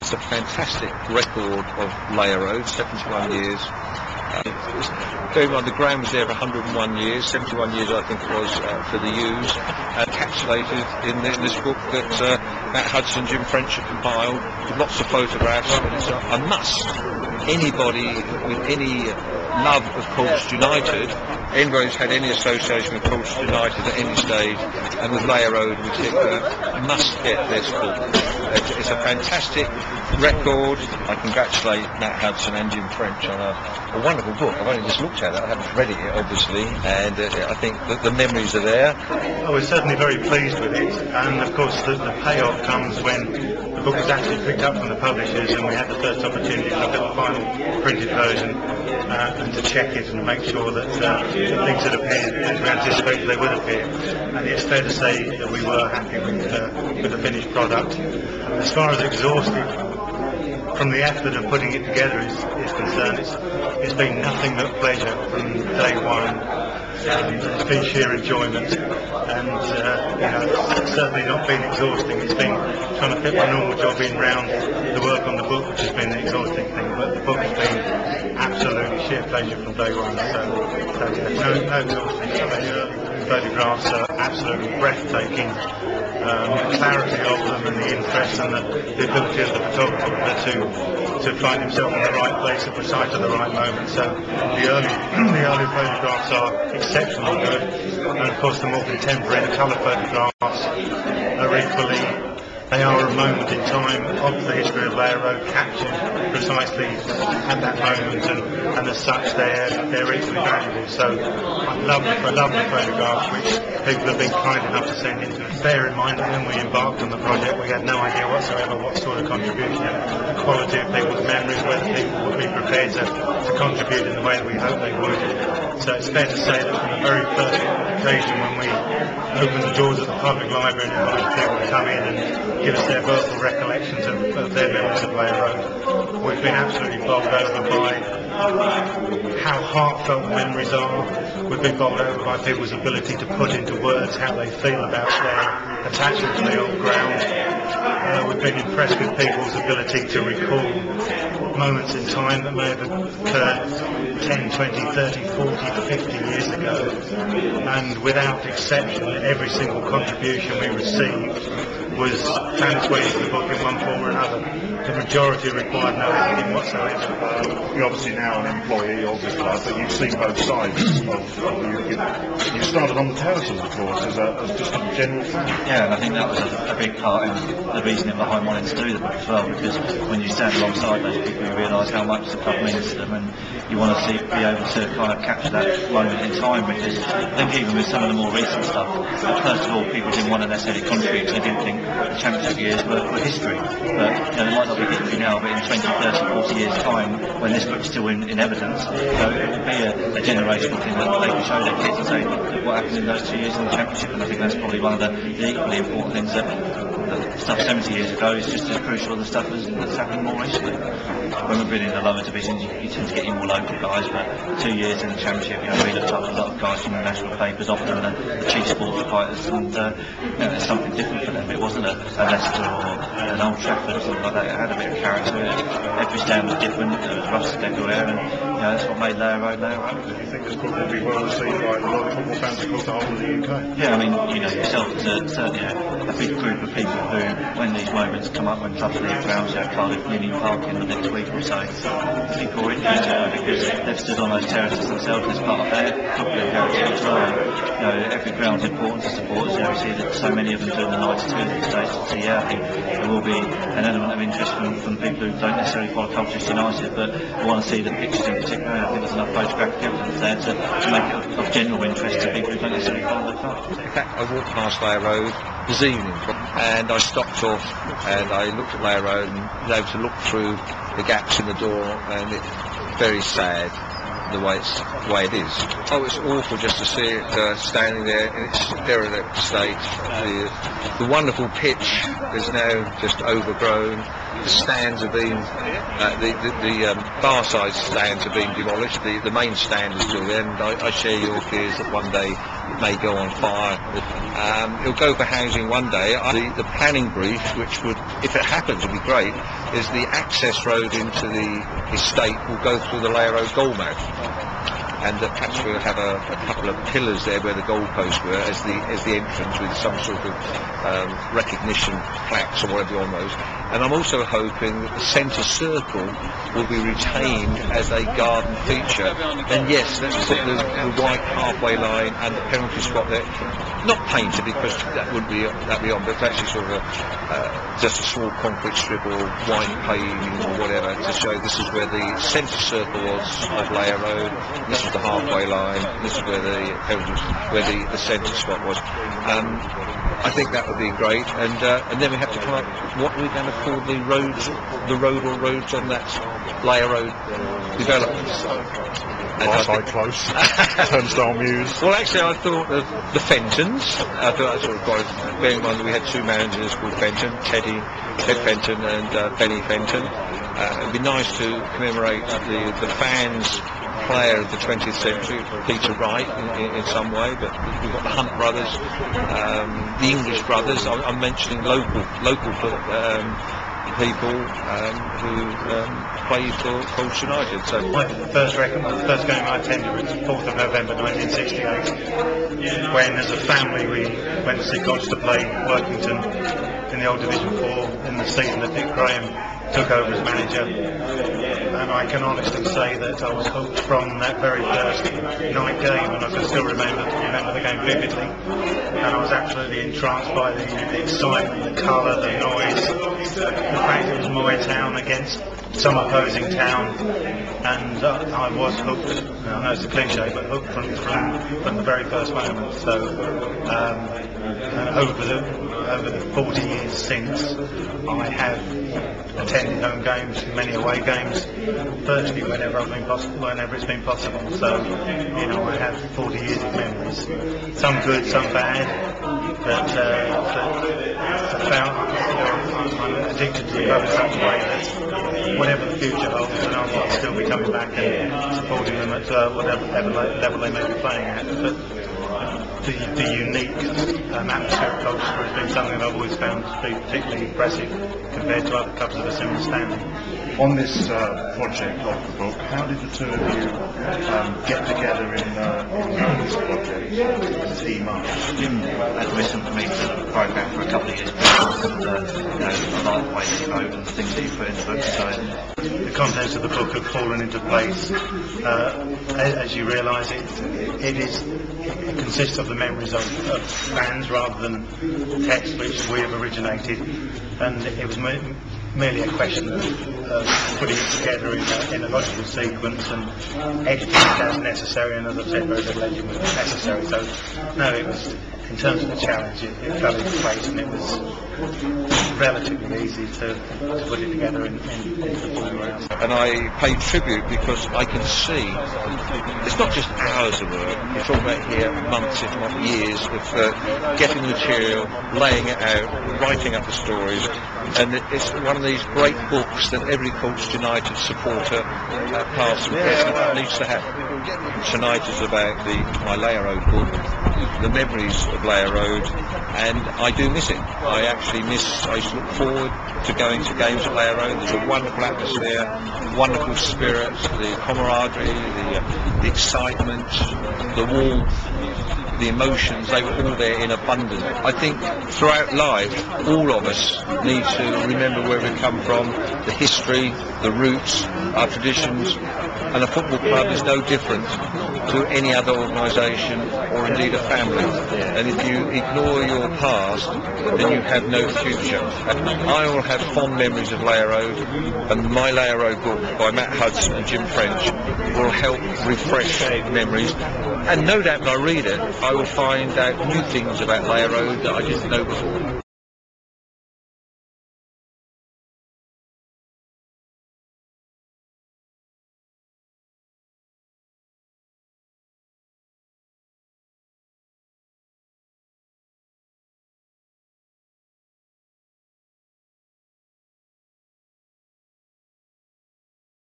It's a fantastic record of Layer Road, 71 years. Bear in mind, the ground was there for 101 years, 71 years I think it was for the U's, encapsulated in this book that Matt Hudson, Jim French have compiled, with lots of photographs, and it's a must. Anybody with any love of Colchester United, anybody who's had any association with Colchester United at any stage, and with Layer Road in particular, must get this book. It's a fantastic record. I congratulate Matt Hudson and Jim French on a wonderful book. I've only just looked at it, I haven't read it yet obviously, and I think that the memories are there. I was certainly very pleased with it, and of course the payoff comes when the book was actually picked up from the publishers and we had the first opportunity to look at the final printed version and to check it and make sure that things had appeared as we anticipated they would appear. And it's fair to say that we were happy with the finished product. As far as exhaustive from the effort of putting it together is concerned, it's been nothing but pleasure from day one. It's been sheer enjoyment, and it's certainly not been exhausting. It's been trying to fit my normal job in round the work on the book, which has been the exhausting thing, but the book has been absolutely sheer pleasure from day one. So no exhausting. The photographs are absolutely breathtaking. The clarity of them and the interest and the ability of the photographer to find himself in the right place at the right moment. So the early photographs are exceptionally good, and of course the more contemporary colour photographs are equally. They are a moment in time of the history of Layer Road, captured precisely at that moment, and as such they're equally valuable. So I love the photographs which people have been kind enough to send in to us. Bear in mind that when we embarked on the project we had no idea whatsoever what sort of contribution, the quality of people's memories, whether people would be prepared to contribute in the way that we hoped they would. So it's fair to say that from the very first occasion when we opened the doors of the public library and invited people to come in and give us their verbal recollections of their memories of Layer Road, we've been absolutely bowled over by how heartfelt the memories are. We've been bowled over by people's ability to put into words how they feel about their attachment to the old ground. We've been impressed with people's ability to recall moments in time that may have occurred 10, 20, 30, 40, 50 years ago, and without exception every single contribution we received found its way into the book in one form or another. The majority required no editing whatsoever. You're obviously now an employee of this club, but you've seen both sides. You started on the terraces, of course, as just a general fan. Yeah, and I think that was a big part in the reasoning behind wanting to do the book as well, because when you stand alongside those people you realise how much the club means to them, and you want to be able to kind of capture that moment in time, because I think even with some of the more recent stuff, first of all people didn't want to necessarily contribute, they didn't think the championship years were history, but they might not be history now, but in 20, 30, 40 years time when this book's still in evidence, so it will be a generational thing that they can show their kids and say, look what happened in those 2 years in the championship. And I think that's probably one of the equally important things, that the stuff 70 years ago is just as crucial as the stuff that's happened more recently. When we've been in the lower divisions you tend to get your more local guys, but 2 years in the championship, we looked up a lot of guys from the national papers, often the chief sports writers, and it's something different for them. It wasn't a Leicester or an Old Trafford or something like that. It had a bit of character. Every stand was different, there was rustic everywhere, and that's what made Layer Road Layer Road. Do you think this book will be well received by a lot of football fans across the whole of the UK? Yeah, I mean, yourself, certainly a big group of people who, when these moments come up, when clubs leave grounds, Cardiff Union Park in the next week or so, people are interested in it because they've stood on those terraces themselves as part of their footballing heritage as well. And, every ground's important to supporters. We see that so many of them doing the nights too these days. So yeah, I think there will be an element of interest from people who don't necessarily follow Colchester United, but want to see the pictures in particular. I think there's enough photographic evidence there to make it of general interest to people who don't necessarily follow the club. In fact, I walked past Layer Road this evening and I stopped off and I looked at Layer Road and was able to look through the gaps in the door, and it's very sad the way it is. Oh, it's awful just to see it standing there in its derelict state. The wonderful pitch is now just overgrown. The stands have been, the bar side stands have been demolished. The main stand is still there, and I share your fears that one day it may go on fire. It'll go for housing one day. The planning brief, which would, if it happens, would be great, is the access road into the estate will go through the Layer Road goalmouth. And that perhaps we'll have a couple of pillars there where the goalposts were as the entrance, with some sort of recognition plaques or whatever on those. And I'm also hoping that the centre circle will be retained as a garden feature. And yes, let's put the white halfway line and the penalty spot there, not painted because that wouldn't be on, but actually sort of just a small concrete strip or white paving or whatever to show this is where the centre circle was of Layer Road. This is the halfway line. This is where the centre spot was. I think that would be great, and then we have to come up what we're going to call the road or roads on that Layer Road development. Side close, turnstile mews. Well, actually, I thought of the Fentons. I thought that sort of quite. Bearing in mind that we had two managers called Fenton, Ted Fenton and Benny Fenton. It'd be nice to commemorate the fans. Player of the 20th century, Peter Wright, in some way, but we've got the Hunt brothers, the English brothers. I'm mentioning local people who played for Colchester United. So the first game I attended was 4th of November 1968, when as a family we went to see Colchester play Workington in the old Division 4 in the season that Dick Graham took over as manager, and I can honestly say that I was hooked from that very first night game, and I can still remember the game vividly, and I was absolutely entranced by the excitement, the colour, the noise, the fact it was my town against some opposing town, and I was hooked. I know it's a cliche, but hooked from the very first moment. So over the 40 years since, I have attended home games, many away games, virtually whenever it's been possible. So, I have 40 years of memories, some good, some bad, but I'm addicted to the club in such a way that whatever the future holds, I'll still be coming back and supporting them at whatever level they may be playing at. But the unique atmosphere of Colchester has been something I've always found to be particularly impressive compared to other clubs of a similar standing. On this project of the book, how did the two of you get together in this project and team up? Jim had listened to me to the programme for a couple of years before, and I like the way that you wrote and the things that you put in the book. So the contents of the book have fallen into place. As you realise, it consists of the memories of fans rather than text which we have originated, and it was merely a question of putting it together in a logical sequence and editing it as necessary, and as I said, very little editing was necessary. So no, it was, in terms of the challenge, it fell into place, and it was relatively easy to put it together in the form around. And I pay tribute because I can see it's not just hours of work. We're talking about here months, if not years, of getting the material, laying it out, writing up the stories, and it's one of these great books that every Colchester United supporter, past and present, needs to have. Tonight is about my Layer Road book, the memories of Layer Road, and I do miss it. I used to look forward to going to games at Layer Road. There's a wonderful atmosphere, wonderful spirit, the camaraderie, the excitement, the warmth, the emotions, they were all there in abundance. I think throughout life, all of us need to remember where we've come from, the history, the roots, our traditions, and a football club is no different to any other organisation or indeed a family. And if you ignore your past, then you have no future. And I will have fond memories of Layer Road, and my Layer Road book by Matt Hudson and Jim French will help refresh memories. And no doubt when I read it, I will find out new things about Layer Road that I didn't know before.